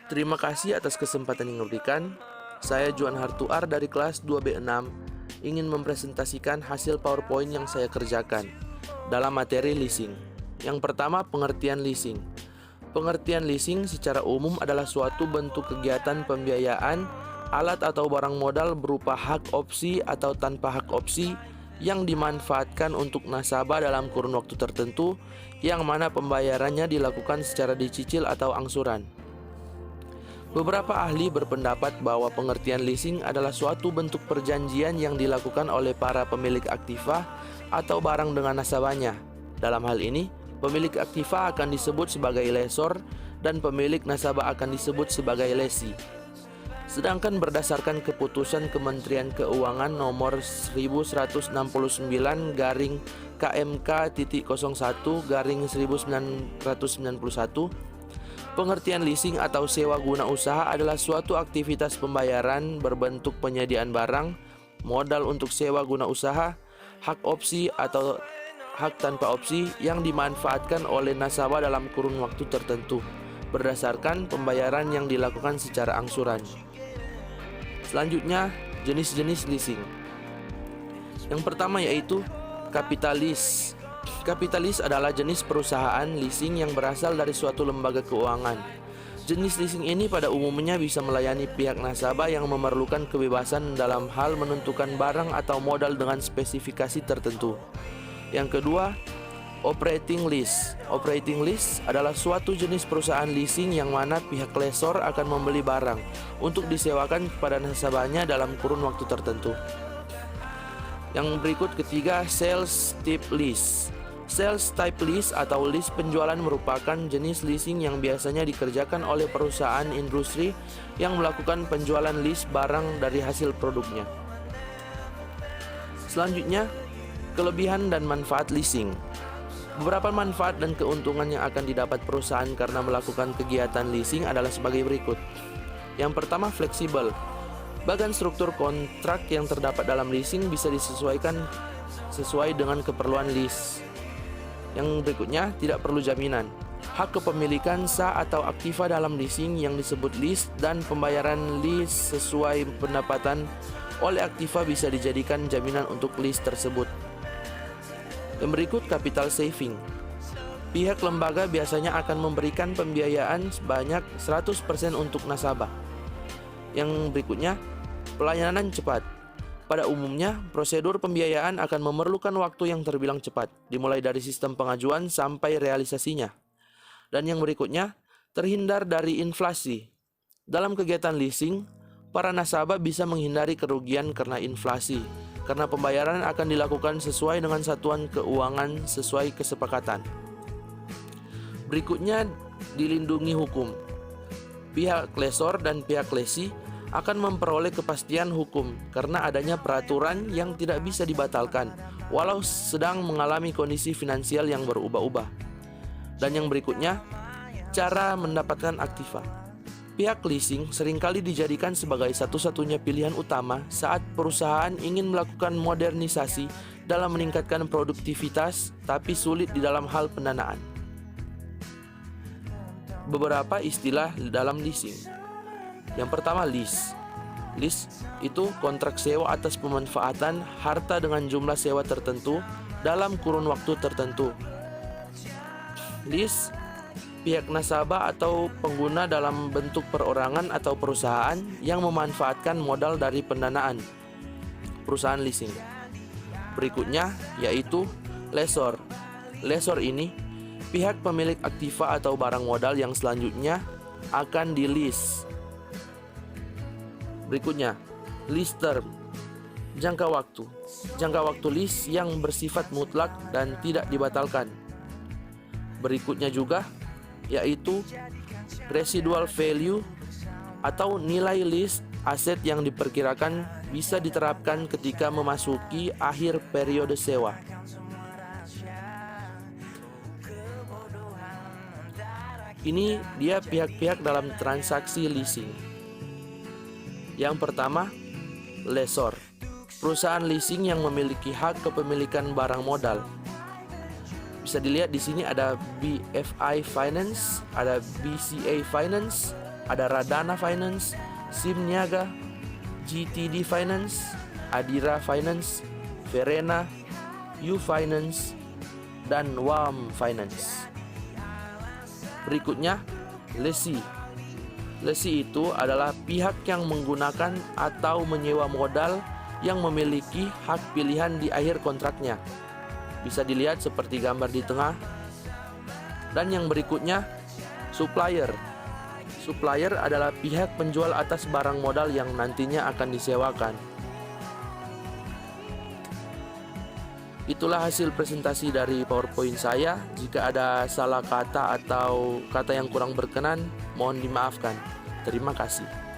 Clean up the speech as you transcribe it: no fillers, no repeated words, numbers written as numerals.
Terima kasih atas kesempatan yang diberikan. Saya Juan Hartuar dari kelas 2B6 ingin mempresentasikan hasil PowerPoint yang saya kerjakan dalam materi leasing. Yang pertama, pengertian leasing. Pengertian leasing secara umum adalah suatu bentuk kegiatan pembiayaan alat atau barang modal berupa hak opsi atau tanpa hak opsi yang dimanfaatkan untuk nasabah dalam kurun waktu tertentu, yang mana pembayarannya dilakukan secara dicicil atau angsuran. Beberapa ahli berpendapat bahwa pengertian leasing adalah suatu bentuk perjanjian yang dilakukan oleh para pemilik aktiva atau barang dengan nasabahnya. Dalam hal ini, pemilik aktiva akan disebut sebagai lessor dan pemilik nasabah akan disebut sebagai lessee. Sedangkan berdasarkan keputusan Kementerian Keuangan nomor 11-KMK.01-1991, pengertian leasing atau sewa guna usaha adalah suatu aktivitas pembayaran berbentuk penyediaan barang, modal untuk sewa guna usaha, hak opsi atau hak tanpa opsi yang dimanfaatkan oleh nasabah dalam kurun waktu tertentu berdasarkan pembayaran yang dilakukan secara angsuran. Selanjutnya, jenis-jenis leasing. Yang pertama yaitu kapitalis. Kapitalis adalah jenis perusahaan leasing yang berasal dari suatu lembaga keuangan. Jenis leasing ini pada umumnya bisa melayani pihak nasabah yang memerlukan kebebasan dalam hal menentukan barang atau modal dengan spesifikasi tertentu. Yang kedua, operating lease. Operating lease adalah suatu jenis perusahaan leasing yang mana pihak lessor akan membeli barang untuk disewakan kepada nasabahnya dalam kurun waktu tertentu. Yang berikut ketiga, sales type lease. Sales type lease atau lease penjualan merupakan jenis leasing yang biasanya dikerjakan oleh perusahaan industri yang melakukan penjualan lease barang dari hasil produknya. Selanjutnya, kelebihan dan manfaat leasing. Beberapa manfaat dan keuntungan yang akan didapat perusahaan karena melakukan kegiatan leasing adalah sebagai berikut. Yang pertama, fleksibel. Bahkan struktur kontrak yang terdapat dalam leasing bisa disesuaikan sesuai dengan keperluan lease. Yang berikutnya, tidak perlu jaminan. Hak kepemilikan sah atau aktiva dalam leasing yang disebut lease dan pembayaran lease sesuai pendapatan oleh aktiva bisa dijadikan jaminan untuk lease tersebut. Yang berikut, capital saving. Pihak lembaga biasanya akan memberikan pembiayaan sebanyak 100% untuk nasabah. Yang berikutnya, pelayanan cepat. Pada umumnya, prosedur pembiayaan akan memerlukan waktu yang terbilang cepat, dimulai dari sistem pengajuan sampai realisasinya. Dan yang berikutnya, terhindar dari inflasi. Dalam kegiatan leasing, para nasabah bisa menghindari kerugian karena inflasi, karena pembayaran akan dilakukan sesuai dengan satuan keuangan sesuai kesepakatan. Berikutnya, dilindungi hukum. Pihak lessor dan pihak lessee akan memperoleh kepastian hukum karena adanya peraturan yang tidak bisa dibatalkan walau sedang mengalami kondisi finansial yang berubah-ubah. Dan yang berikutnya, cara mendapatkan aktiva. Pihak leasing seringkali dijadikan sebagai satu-satunya pilihan utama saat perusahaan ingin melakukan modernisasi dalam meningkatkan produktivitas tapi sulit di dalam hal pendanaan. Beberapa istilah dalam leasing. Yang pertama, lease. Lease itu kontrak sewa atas pemanfaatan harta dengan jumlah sewa tertentu dalam kurun waktu tertentu. Lease, pihak nasabah atau pengguna dalam bentuk perorangan atau perusahaan yang memanfaatkan modal dari pendanaan perusahaan leasing. Berikutnya yaitu lessor. Lessor ini pihak pemilik aktiva atau barang modal yang selanjutnya akan di-lease. Berikutnya, lease term, jangka waktu. Jangka waktu lease yang bersifat mutlak dan tidak dibatalkan. Berikutnya juga yaitu residual value atau nilai lease aset yang diperkirakan bisa diterapkan ketika memasuki akhir periode sewa. Ini dia pihak-pihak dalam transaksi leasing. Yang pertama, lessor. Perusahaan leasing yang memiliki hak kepemilikan barang modal. Bisa dilihat di sini ada BFI Finance, ada BCA Finance, Ada Radana Finance, Simniaga, GTD Finance, Adira Finance, Verena, U Finance, dan WAM Finance. Berikutnya, lessee. Lessee itu adalah pihak yang menggunakan atau menyewa modal yang memiliki hak pilihan di akhir kontraknya. Bisa dilihat seperti gambar di tengah. Dan yang berikutnya, supplier. Supplier adalah pihak penjual atas barang modal yang nantinya akan disewakan. Itulah hasil presentasi dari PowerPoint saya. Jika ada salah kata atau kata yang kurang berkenan, mohon dimaafkan. Terima kasih.